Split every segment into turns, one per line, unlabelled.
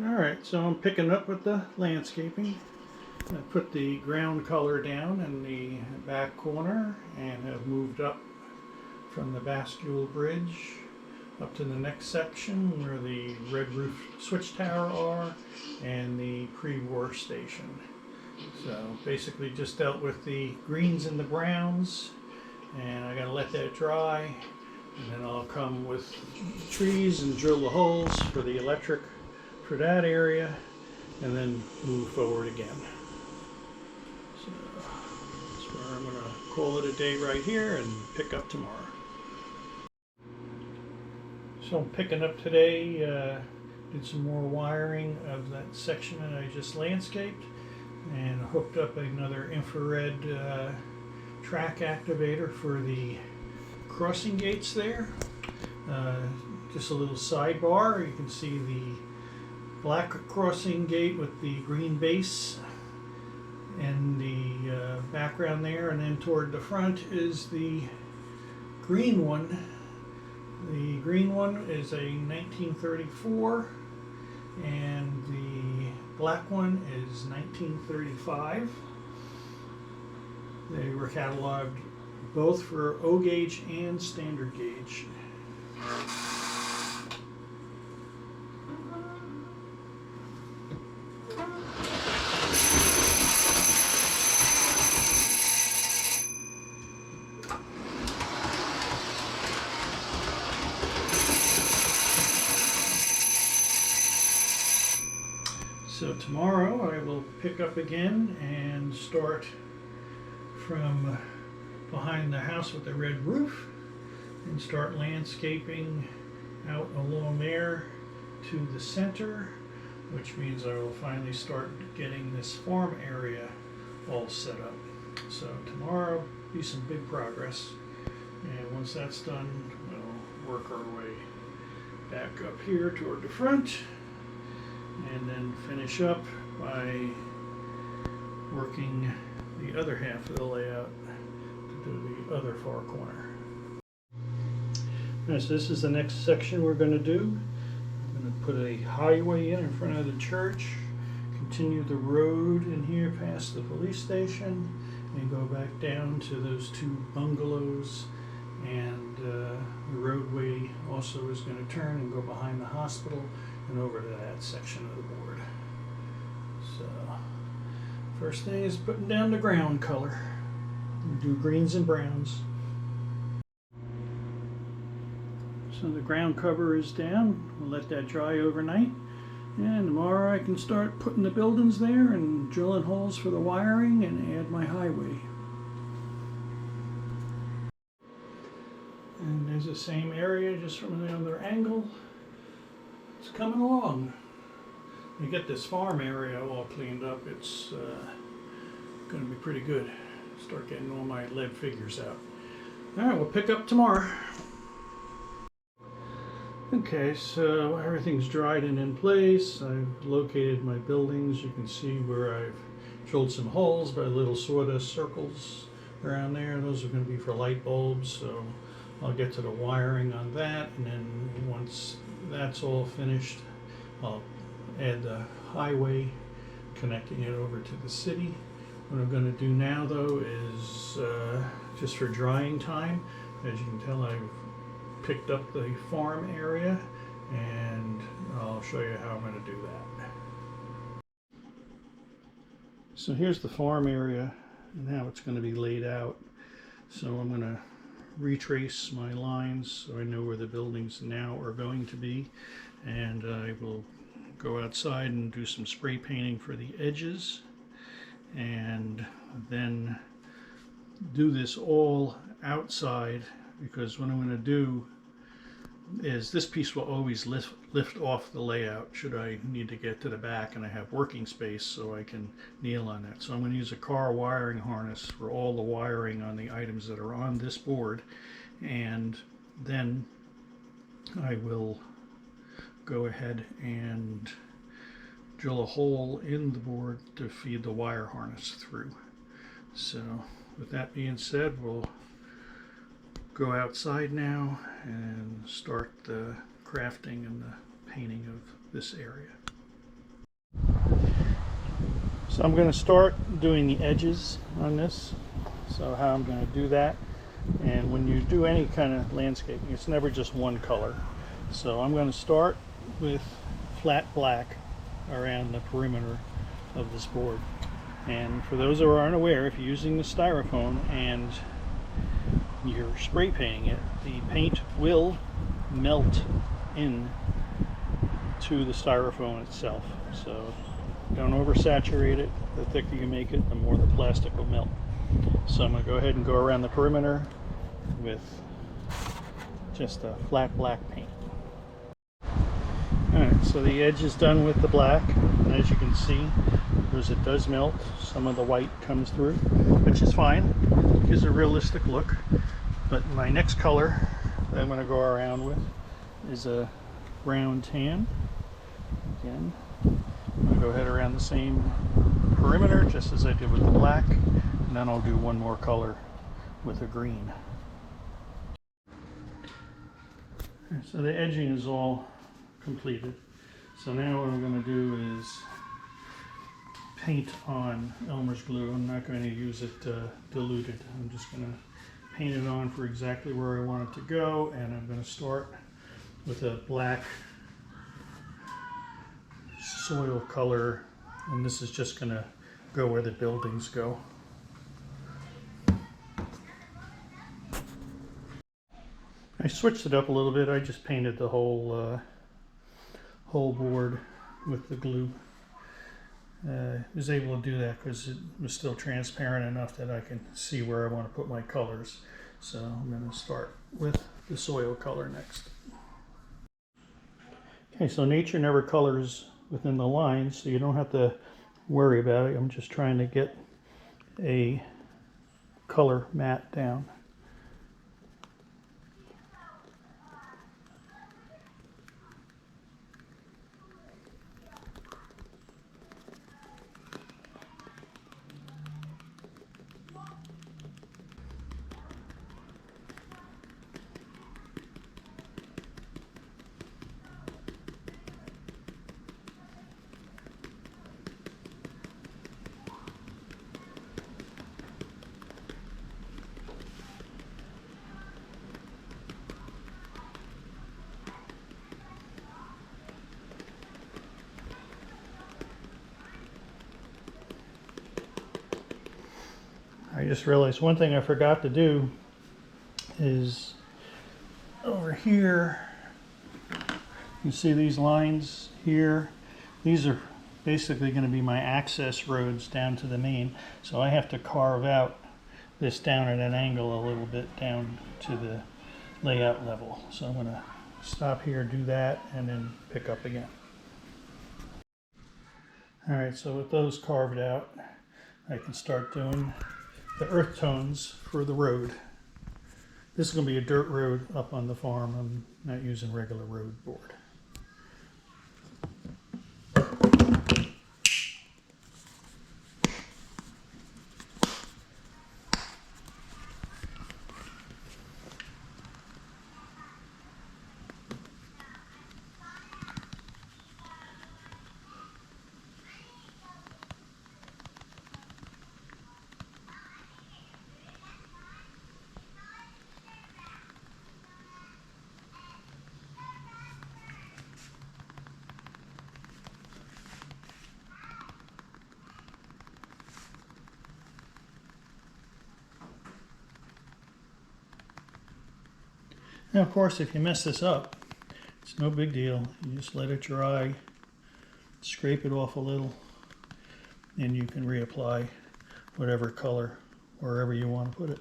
Alright, so I'm picking up with the landscaping. I put the ground color down in the back corner and have moved up from the bascule bridge up to the next section where the red roof switch tower are and the pre-war station. So basically just dealt with the greens and the browns, and I gotta let that dry, and then I'll come with trees and drill the holes for the electric for that area, and then move forward again. So that's where I'm gonna call it a day right here and pick up tomorrow. So I'm picking up today, did some more wiring of that section that I just landscaped, and hooked up another infrared track activator for the crossing gates there. Just a little sidebar, you can see the black crossing gate with the green base and the background there, and then toward the front is the green one. The green one is a 1934 and the black one is 1935. They were cataloged both for O gauge and standard gauge. So tomorrow I will pick up again and start from behind the house with the red roof and start landscaping out along there to the center, which means I will finally start getting this farm area all set up. So tomorrow will be some big progress, and once that's done we'll work our way back up here toward the front and then finish up by working the other half of the layout to do the other far corner. Right, so this is the next section we're going to do. I'm going to put a highway in front of the church, continue the road in here past the police station, and go back down to those two bungalows, and the roadway also is going to turn and go behind the hospital and over to that section of the board. So first thing is putting down the ground color. We do greens and browns. So the ground cover is down. We'll let that dry overnight, and tomorrow I can start putting the buildings there and drilling holes for the wiring and add my highway. And there's the same area just from the other angle. It's coming along. You get this farm area all cleaned up, it's going to be pretty good. Start getting all my lead figures out. Alright, we'll pick up tomorrow. Okay, so everything's dried and in place. I've located my buildings. You can see where I've drilled some holes by little sawdust circles around there. Those are going to be for light bulbs, so I'll get to the wiring on that, and then once that's all finished, I'll add the highway connecting it over to the city. What I'm going to do now though is just for drying time, as you can tell I've picked up the farm area, and I'll show you how I'm going to do that. So here's the farm area and how it's going to be laid out. So I'm going to retrace my lines so I know where the buildings now are going to be, and I will go outside and do some spray painting for the edges, and then do this all outside, because what I'm going to do is this piece will always lift off the layout should I need to get to the back and I have working space so I can kneel on that. So I'm going to use a car wiring harness for all the wiring on the items that are on this board, and then I will go ahead and drill a hole in the board to feed the wire harness through. So with that being said, we'll go outside now and start the crafting and the painting of this area. So I'm going to start doing the edges on this. So how I'm going to do that. And when you do any kind of landscaping, it's never just one color. So I'm going to start with flat black around the perimeter of this board. And for those who aren't aware, if you're using the styrofoam and you're spray painting it, the paint will melt in to the styrofoam itself. So don't oversaturate it. The thicker you make it, the more the plastic will melt. So I'm going to go ahead and go around the perimeter with just a flat black paint. Alright, so the edge is done with the black, and as you can see, as it does melt, some of the white comes through, which is fine. It gives a realistic look. But my next color that I'm going to go around with is a brown tan. Again, I'm going to go ahead around the same perimeter just as I did with the black, and then I'll do one more color with a green. So the edging is all completed. So now what I'm going to do is paint on Elmer's glue. I'm not going to use it diluted. I'm just going to paint it on for exactly where I want it to go, and I'm going to start with a black soil color, and this is just going to go where the buildings go. I switched it up a little bit. I just painted the whole board with the glue. Was able to do that because it was still transparent enough that I can see where I want to put my colors. So I'm going to start with the soil color next. Okay, so nature never colors within the lines, so you don't have to worry about it. I'm just trying to get a color mat down. I just realized one thing I forgot to do is over here, you see these lines here? These are basically going to be my access roads down to the main. So I have to carve out this down at an angle a little bit down to the layout level. So I'm going to stop here, do that, and then pick up again. Alright, so with those carved out, I can start doing the earth tones for the road. This is going to be a dirt road up on the farm. I'm not using regular road board. Now, of course, if you mess this up, it's no big deal. You just let it dry, scrape it off a little, and you can reapply whatever color wherever you want to put it.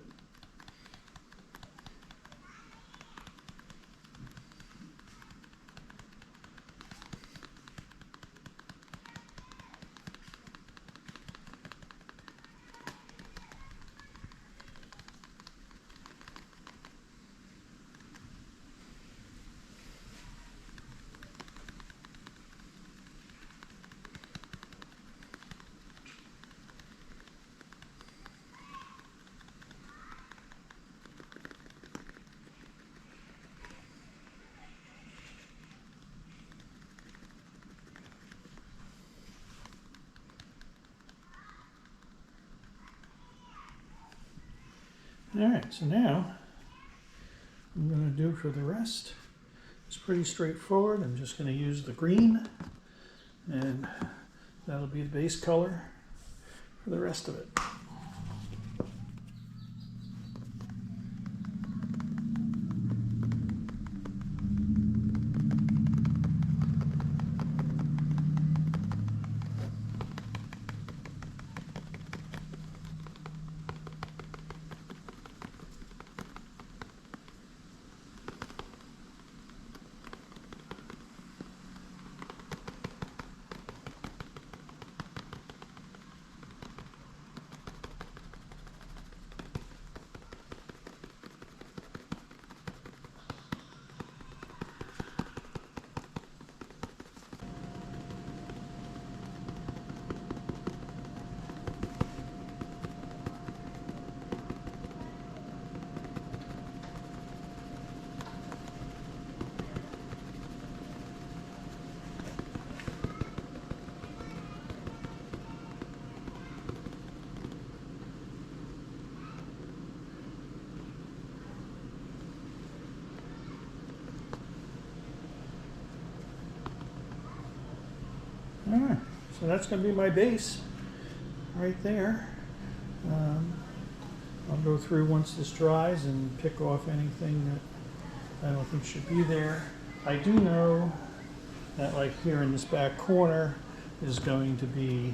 Alright, so now I'm going to do for the rest. It's pretty straightforward. I'm just going to use the green, and that'll be the base color for the rest of it. Alright, so that's going to be my base right there. I'll go through once this dries and pick off anything that I don't think should be there. I do know that, like here in this back corner, is going to be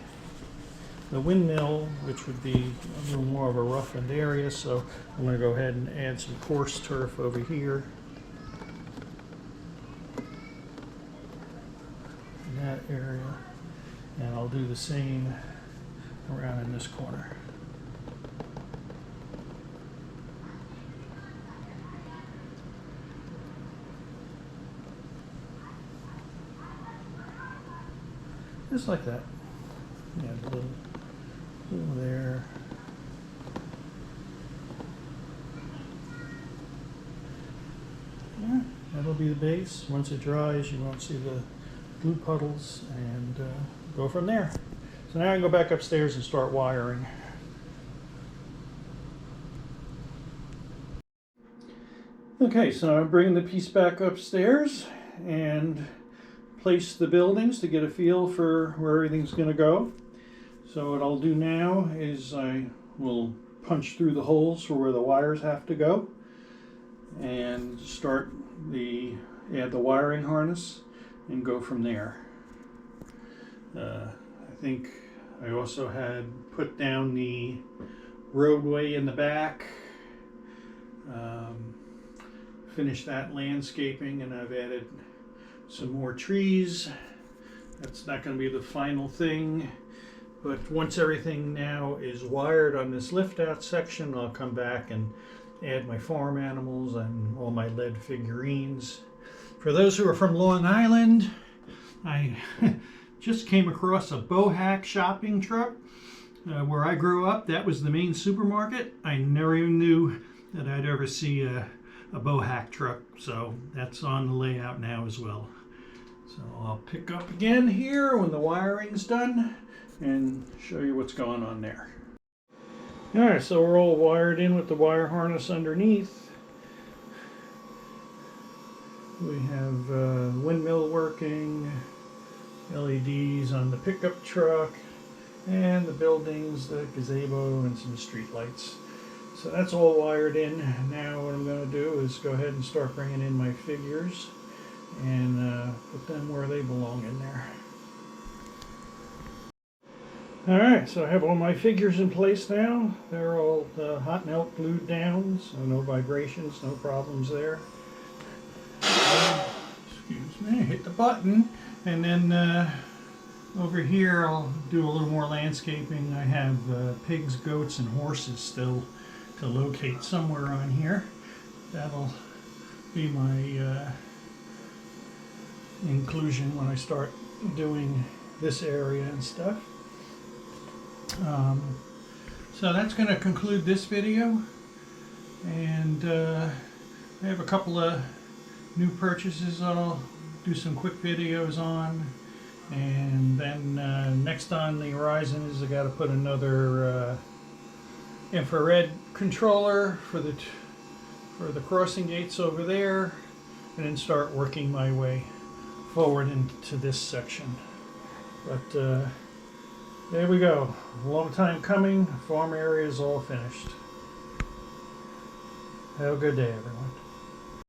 the windmill, which would be a little more of a roughened area, so I'm going to go ahead and add some coarse turf over here in that area, and I'll do the same around in this corner. Just like that. Yeah, a little there. Yeah, that'll be the base. Once it dries, you won't see the glue puddles, and go from there. So now I can go back upstairs and start wiring. Okay, so I'm bringing the piece back upstairs and place the buildings to get a feel for where everything's going to go. So what I'll do now is I will punch through the holes for where the wires have to go and start add the wiring harness and go from there. I think I also had put down the roadway in the back, finished that landscaping, and I've added some more trees. That's not going to be the final thing, but once everything now is wired on this lift out section, I'll come back and add my farm animals and all my lead figurines. For those who are from Long Island, I just came across a Bohack shopping truck. Where I grew up, that was the main supermarket. I never even knew that I'd ever see a Bohack truck, so that's on the layout now as well. So I'll pick up again here when the wiring's done and show you what's going on there. Alright, so we're all wired in with the wire harness underneath. We have windmill working, LEDs on the pickup truck, and the buildings, the gazebo, and some street lights. So that's all wired in. Now what I'm going to do is go ahead and start bringing in my figures and put them where they belong in there. Alright, so I have all my figures in place now. They're all hot melt glued down, so no vibrations, no problems there. Excuse me, hit the button, and then over here I'll do a little more landscaping. I have pigs, goats, and horses still to locate somewhere on here. That'll be my inclusion when I start doing this area and stuff. So that's going to conclude this video, and I have a couple of new purchases I'll do some quick videos on, and then next on the horizon is I got to put another infrared controller for the crossing gates over there, and then start working my way forward into this section. But there we go. A long time coming. Farm area is all finished. Have a good day, everyone.